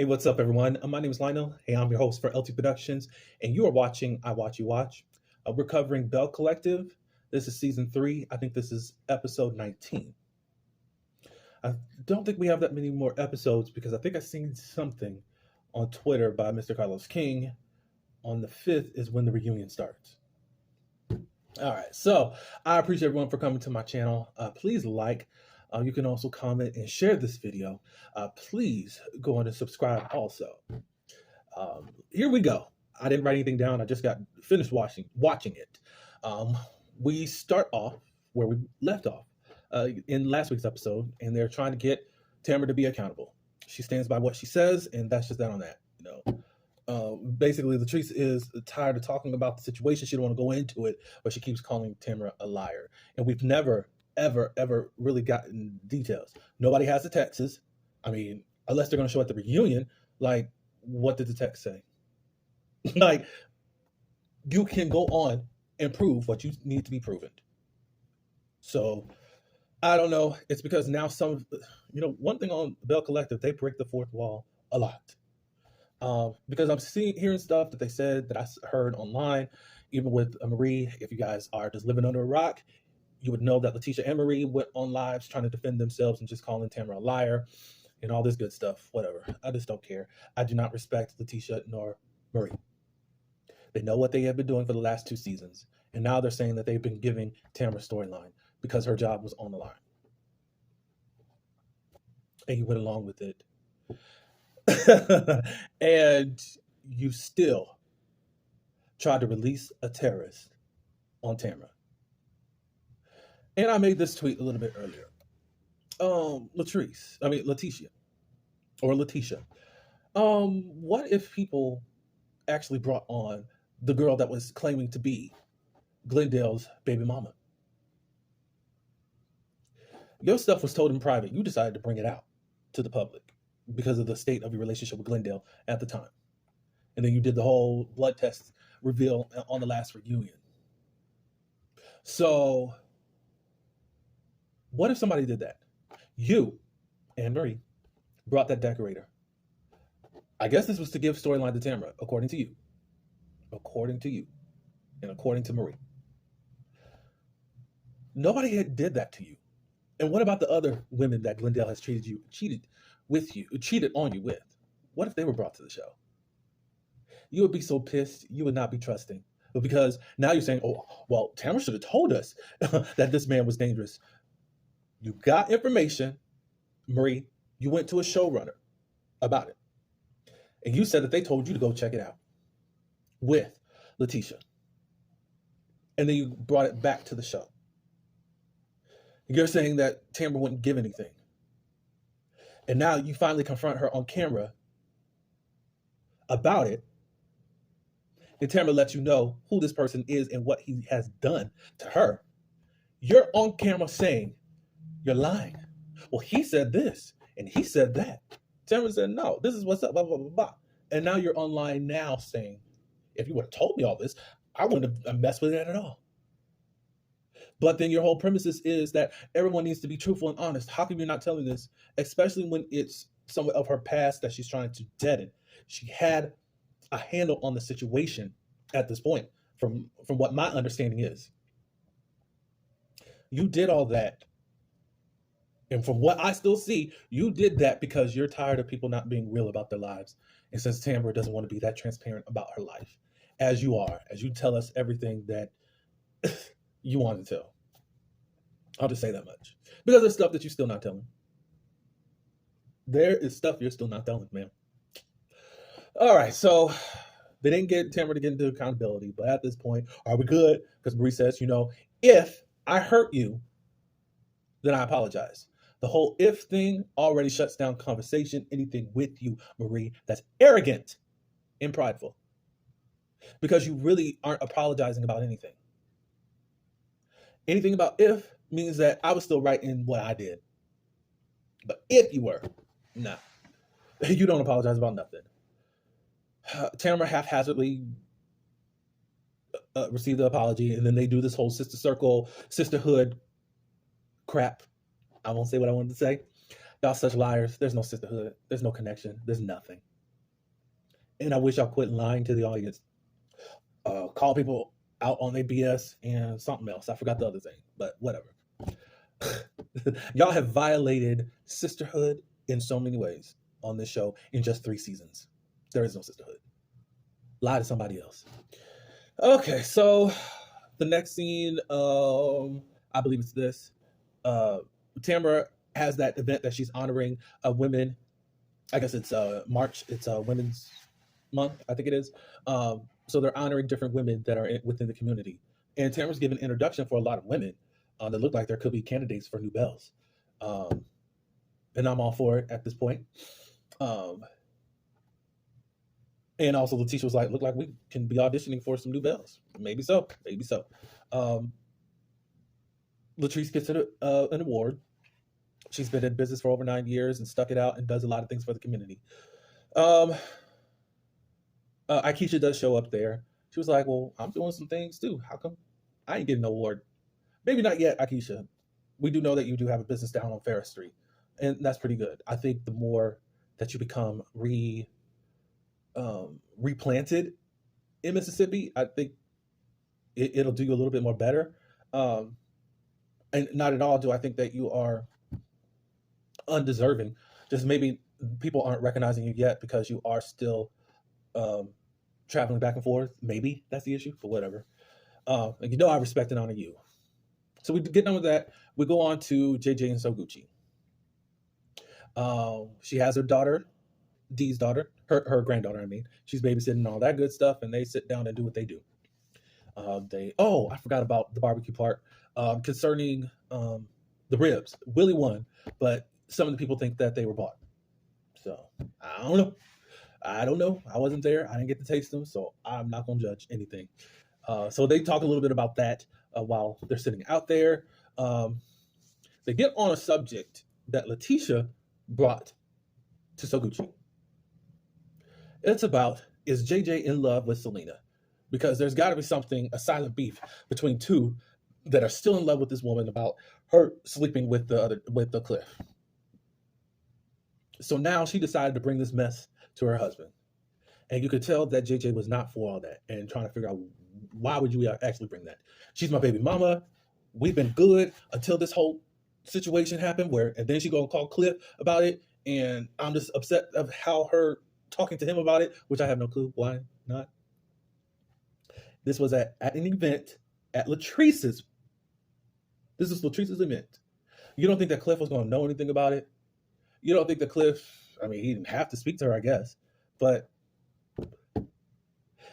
Hey, what's up, everyone? My name is Lionel. Hey, I'm your host for LT Productions, and you are watching I Watch You Watch. We're covering Belle Collective. This is season 3. I think this is episode 19. I don't think we have that many more episodes because I think I've seen something on Twitter by Mr. Carlos King. On the 5th is when the reunion starts. All right, so I appreciate everyone for coming to my channel. Please like. You can also comment and share this video. Please go on and subscribe also. Here we go. I didn't write anything down. I just got finished watching it. We start off where we left off in last week's episode, and they're trying to get Tamara to be accountable. She stands by what she says, and that's just that on that. Basically, Latrice is tired of talking about the situation. She don't want to go into it, but she keeps calling Tamara a liar. And we've never, ever really gotten details. Nobody has the texts. I mean, unless they're going to show at the reunion, like, what did the text say? Like, you can go on and prove what you need to be proven. So, I don't know. It's because now one thing on Belle Collective, they break the fourth wall a lot. Because I'm hearing stuff that they said that I heard online, even with Marie. If you guys are just living under a rock, you would know that Letitia and Marie went on lives trying to defend themselves and just calling Tamara a liar and all this good stuff. Whatever. I just don't care. I do not respect Letitia nor Marie. They know what they have been doing for the last 2 seasons. And now they're saying that they've been giving Tamara storyline because her job was on the line. And you went along with it. And you still tried to release a terrorist on Tamara. And I made this tweet a little bit earlier. Letitia. What if people actually brought on the girl that was claiming to be Glendale's baby mama? Your stuff was told in private. You decided to bring it out to the public because of the state of your relationship with Glendale at the time. And then you did the whole blood test reveal on the last reunion. So, what if somebody did that? You and Marie brought that decorator. I guess this was to give storyline to Tamara, according to you. According to you. And according to Marie. Nobody did that to you. And what about the other women that Glendale has cheated on you with? What if they were brought to the show? You would be so pissed, you would not be trusting. But because now you're saying, oh, well, Tamara should have told us that this man was dangerous. You got information, Marie. You went to a showrunner about it. And you said that they told you to go check it out with Letitia. And then you brought it back to the show. You're saying that Tamara wouldn't give anything. And now you finally confront her on camera about it. And Tamara lets you know who this person is and what he has done to her. You're on camera saying, you're lying. Well, he said this and he said that. Tamara said, no, this is what's up, blah, blah, blah, blah. And now you're online now saying, if you would have told me all this, I wouldn't have messed with it at all. But then your whole premises is that everyone needs to be truthful and honest. How come you're not telling this? Especially when it's some of her past that she's trying to deaden. She had a handle on the situation at this point, from what my understanding is. You did all that. And from what I still see, you did that because you're tired of people not being real about their lives. And since Tamara doesn't want to be that transparent about her life, as you tell us everything that you want to tell. I'll just say that much. Because there's stuff that you're still not telling. There is stuff you're still not telling, man. All right, so they didn't get Tamara to get into accountability, but at this point, are we good? Because Marie says, if I hurt you, then I apologize. The whole if thing already shuts down conversation, anything with you, Marie, that's arrogant and prideful. Because you really aren't apologizing about anything. Anything about if means that I was still right in what I did. But if you were, nah. You don't apologize about nothing. Tamara haphazardly received the apology, and then they do this whole sisterhood crap. I won't say what I wanted to say. Y'all such liars. There's no sisterhood. There's no connection. There's nothing. And I wish y'all quit lying to the audience. Call people out on their BS and something else. I forgot the other thing, but whatever. Y'all have violated sisterhood in so many ways on this show in just 3 seasons. There is no sisterhood. Lie to somebody else. Okay, so the next scene, I believe it's this. Tamara has that event that she's honoring women. I guess it's March. It's Women's Month, I think it is. So they're honoring different women that are within the community. And Tamara's giving an introduction for a lot of women that look like there could be candidates for new Belles. And I'm all for it at this point. And also Letitia was like, look like we can be auditioning for some new Belles. Maybe so, maybe so. Latrice gets an award. She's been in business for over 9 years and stuck it out and does a lot of things for the community. Akeisha does show up there. She was like, well, I'm doing some things too. How come I ain't getting an award? Maybe not yet, Akeisha. We do know that you do have a business down on Ferris Street. And that's pretty good. I think the more that you become replanted in Mississippi, I think it'll do you a little bit more better. And not at all do I think that you are undeserving. Just maybe people aren't recognizing you yet because you are still traveling back and forth. Maybe that's the issue, but whatever. And I respect and honor you. So we get done with that. We go on to JJ and Soguchi. She has her daughter, Dee's daughter, her granddaughter, I mean. She's babysitting and all that good stuff, and they sit down and do what they do. I forgot about the barbecue part. Concerning the ribs. Willie won, but some of the people think that they were bought. So, I don't know. I wasn't there. I didn't get to taste them, so I'm not going to judge anything. So they talk a little bit about that while they're sitting out there. They get on a subject that Letitia brought to Soguchi. It's about, is JJ in love with Selena? Because there's got to be something, a silent beef between two that are still in love with this woman about her sleeping with the Cliff. So now she decided to bring this mess to her husband. And you could tell that JJ was not for all that and trying to figure out, why would you actually bring that? She's my baby mama. We've been good until this whole situation happened and then she go and call Cliff about it. And I'm just upset of how her talking to him about it, which I have no clue why not. This was at an event at Latrice's. This is Latrice's event. You don't think that Cliff was going to know anything about it? You don't think that Cliff, he didn't have to speak to her, I guess, but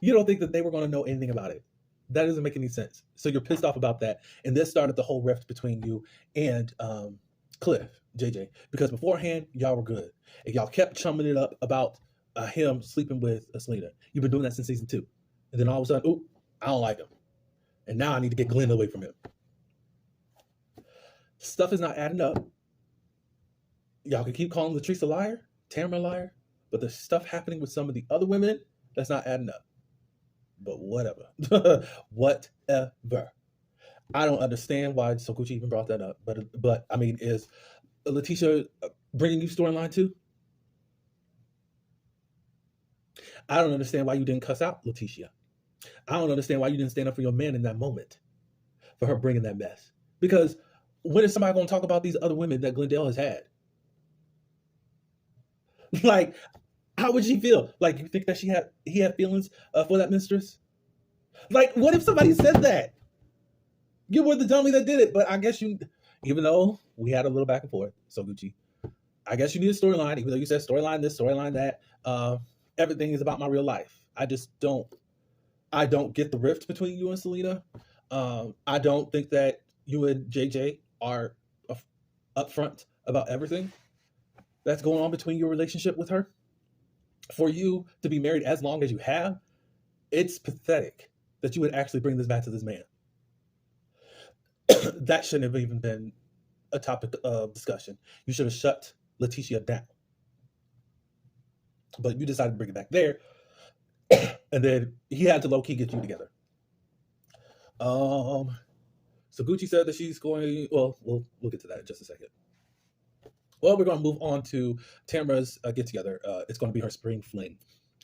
you don't think that they were going to know anything about it. That doesn't make any sense. So you're pissed off about that. And this started the whole rift between you and Cliff, JJ, because beforehand, y'all were good. And y'all kept chumming it up about him sleeping with Selena. You've been doing that since season 2. And then all of a sudden, I don't like him. And now I need to get Glenn away from him. Stuff is not adding up. Y'all can keep calling Latrice a liar, Tamara a liar, but there's stuff happening with some of the other women that's not adding up. But whatever. Whatever. I don't understand why Soguchi even brought that up. But is Letitia bringing you storyline too? I don't understand why you didn't cuss out Letitia. I don't understand why you didn't stand up for your man in that moment for her bringing that mess. Because when is somebody going to talk about these other women that Glendale has had? Like, how would she feel? Like, you think that he had feelings for that mistress? Like, what if somebody said that? You were the dummy that did it, but I guess even though we had a little back and forth, Soguchi, I guess you need a storyline, even though you said storyline this, storyline that. Everything is about my real life. I don't get the rift between you and Selena. I don't think that you and JJ are upfront about everything that's going on between your relationship with her. For you to be married as long as you have, it's pathetic that you would actually bring this back to this man. That shouldn't have even been a topic of discussion. You should have shut Letitia down. But you decided to bring it back there. And then he had to low-key get you together. So Gucci said that she's going... Well, we'll get to that in just a second. Well, we're going to move on to Tamara's get-together. It's going to be her spring fling.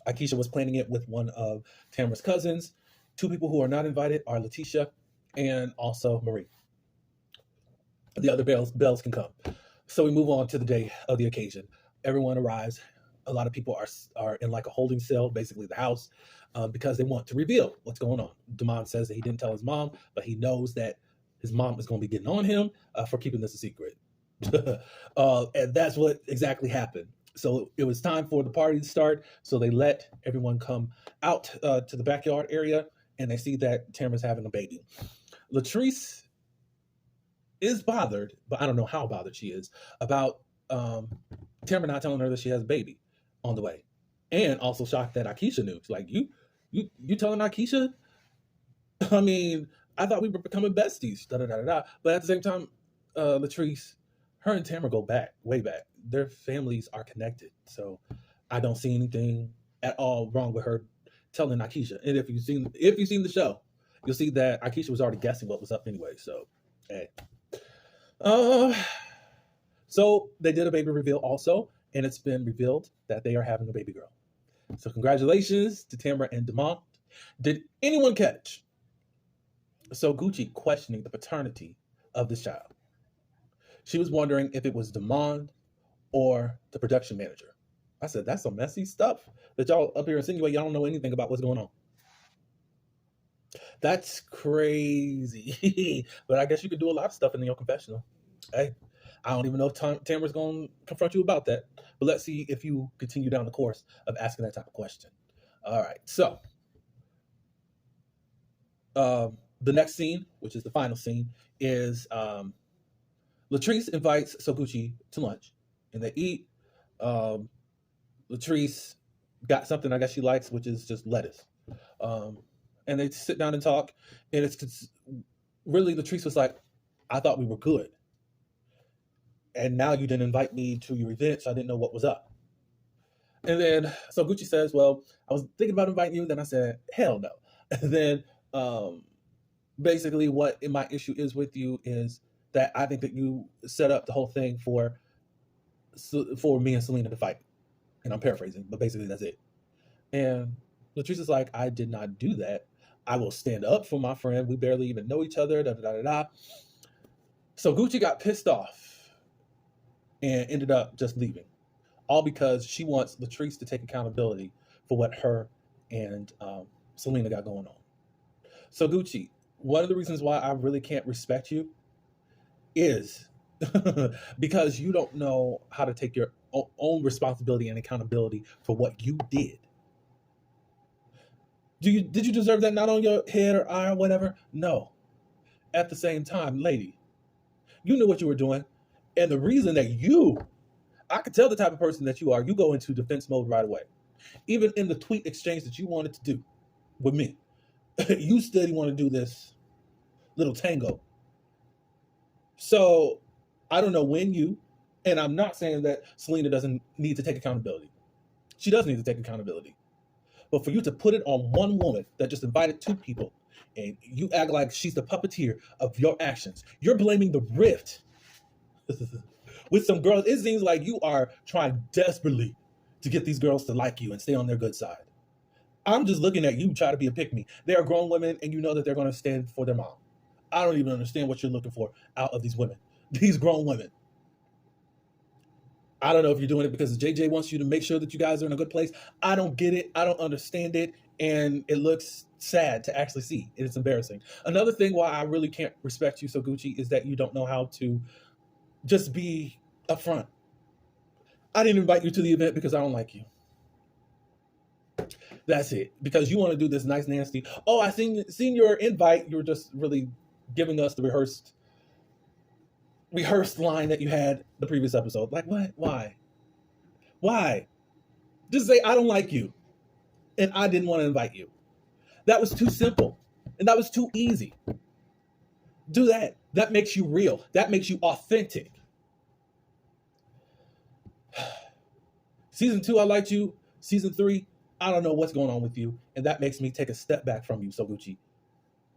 Akeisha was planning it with one of Tamara's cousins. Two people who are not invited are Letitia and also Marie. The other Bells can come. So we move on to the day of the occasion. Everyone arrives. A lot of people are in like a holding cell, basically the house, because they want to reveal what's going on. Damon says that he didn't tell his mom, but he knows that his mom is going to be getting on him for keeping this a secret. And that's what exactly happened. So it was time for the party to start. So they let everyone come out to the backyard area, and they see that Tamara's having a baby. Latrice is bothered, but I don't know how bothered she is about Tamara not telling her that she has a baby on the way, and also shocked that Akeisha knew. She's like, you telling Akeisha? I mean, I thought we were becoming besties. Da da da da. But at the same time, Latrice, her and Tamara go back, way back. Their families are connected, so I don't see anything at all wrong with her telling Akeisha. And if you've seen the show, you'll see that Akeisha was already guessing what was up anyway. So, hey. So they did a baby reveal also, and it's been revealed that they are having a baby girl. So congratulations to Tamara and Demont. Did anyone catch So Gucci questioning the paternity of this child? She was wondering if it was Demond or the production manager. I said, that's some messy stuff that y'all up here insinuate y'all don't know anything about what's going on. That's crazy. But I guess you could do a lot of stuff in your confessional. Hey, I don't even know if Tamara's going to confront you about that. But let's see if you continue down the course of asking that type of question. All right. So the next scene, which is the final scene, is Latrice invites Soguchi to lunch. And they eat. Latrice got something I guess she likes, which is just lettuce. And they sit down and talk. And it's really, Latrice was like, I thought we were good. And now you didn't invite me to your event, so I didn't know what was up. And then, so Gucci says, well, I was thinking about inviting you. Then I said, hell no. And then basically what my issue is with you is that I think that you set up the whole thing for me and Selena to fight. And I'm paraphrasing, but basically that's it. And Latrice is like, I did not do that. I will stand up for my friend. We barely even know each other. Da, da, da, da, da. So Gucci got pissed off and ended up just leaving. All because she wants Latrice to take accountability for what her and Selena got going on. So Gucci, one of the reasons why I really can't respect you is because you don't know how to take your own responsibility and accountability for what you did. Did you deserve that not on your head or eye or whatever? No. At the same time, lady, you knew what you were doing. And the reason that I could tell the type of person that you are, you go into defense mode right away. Even in the tweet exchange that you wanted to do with me, you still want to do this little tango. So I don't know when and I'm not saying that Selena doesn't need to take accountability. She does need to take accountability. But for you to put it on one woman that just invited two people and you act like she's the puppeteer of your actions, you're blaming the rift with some girls. It seems like you are trying desperately to get these girls to like you and stay on their good side. I'm just looking at you try to be a pick-me. They are grown women and you know that they're going to stand for their mom. I don't even understand what you're looking for out of these women, these grown women. I don't know if you're doing it because JJ wants you to make sure that you guys are in a good place. I don't get it. I don't understand it. And it looks sad to actually see. It's embarrassing. Another thing why I really can't respect you, so Gucci, is that you don't know how to just be upfront. I didn't invite you to the event because I don't like you. That's it. Because you want to do this nice, nasty. Oh, I seen your invite. You're just really giving us the rehearsed line that you had the previous episode. Like, what? Why? Just say, I don't like you. And I didn't want to invite you. That was too simple. And that was too easy. Do that. That makes you real. That makes you authentic. Season 2, I liked you. Season 3, I don't know what's going on with you. And that makes me take a step back from you, Soguchi.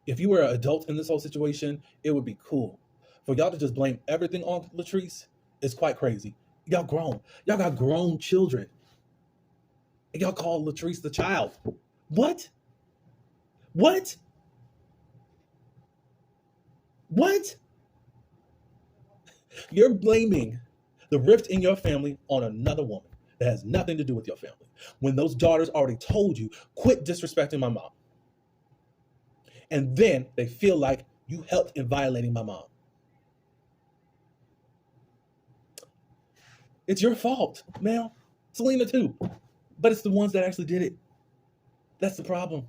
If you were an adult in this whole situation, it would be cool. For y'all to just blame everything on Latrice is quite crazy. Y'all grown. Y'all got grown children. And y'all call Latrice the child. What? What? What? You're blaming the rift in your family on another woman that has nothing to do with your family. When those daughters already told you, quit disrespecting my mom. And then they feel like you helped in violating my mom. It's your fault, Mel. Selena too. But it's the ones that actually did it. That's the problem.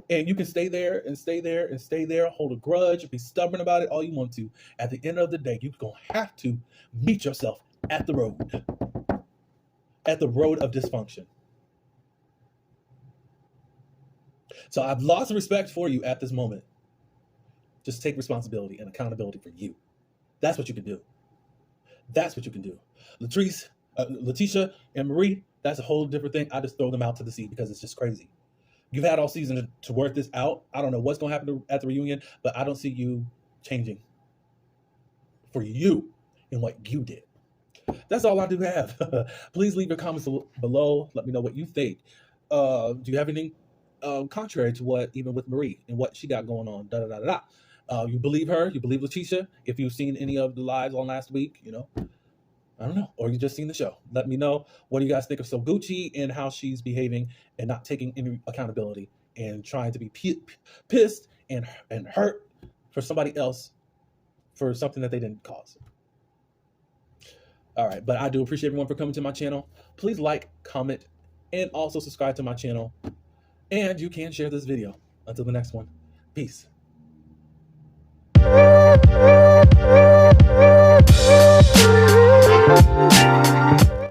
And you can stay there and stay there and stay there, hold a grudge, be stubborn about it all you want to. At the end of the day, you're going to have to meet yourself at the road of dysfunction. So I've lost respect for you at this moment. Just take responsibility and accountability for you. That's what you can do. That's what you can do. Letitia, and Marie, that's a whole different thing. I just throw them out to the sea because it's just crazy. You've had all season to work this out. I don't know what's going to happen at the reunion, but I don't see you changing for you in what you did. That's all I do have. Please leave your comments below. Let me know what you think. Do you have anything contrary to what, even with Marie and what she got going on? You believe her? You believe Letitia? If you've seen any of the lives on last week, I don't know. Or you just seen the show. Let me know. What do you guys think of Gucci and how she's behaving and not taking any accountability and trying to be pissed and hurt for somebody else for something that they didn't cause. All right. But I do appreciate everyone for coming to my channel. Please like, comment, and also subscribe to my channel. And you can share this video. Until the next one. Peace.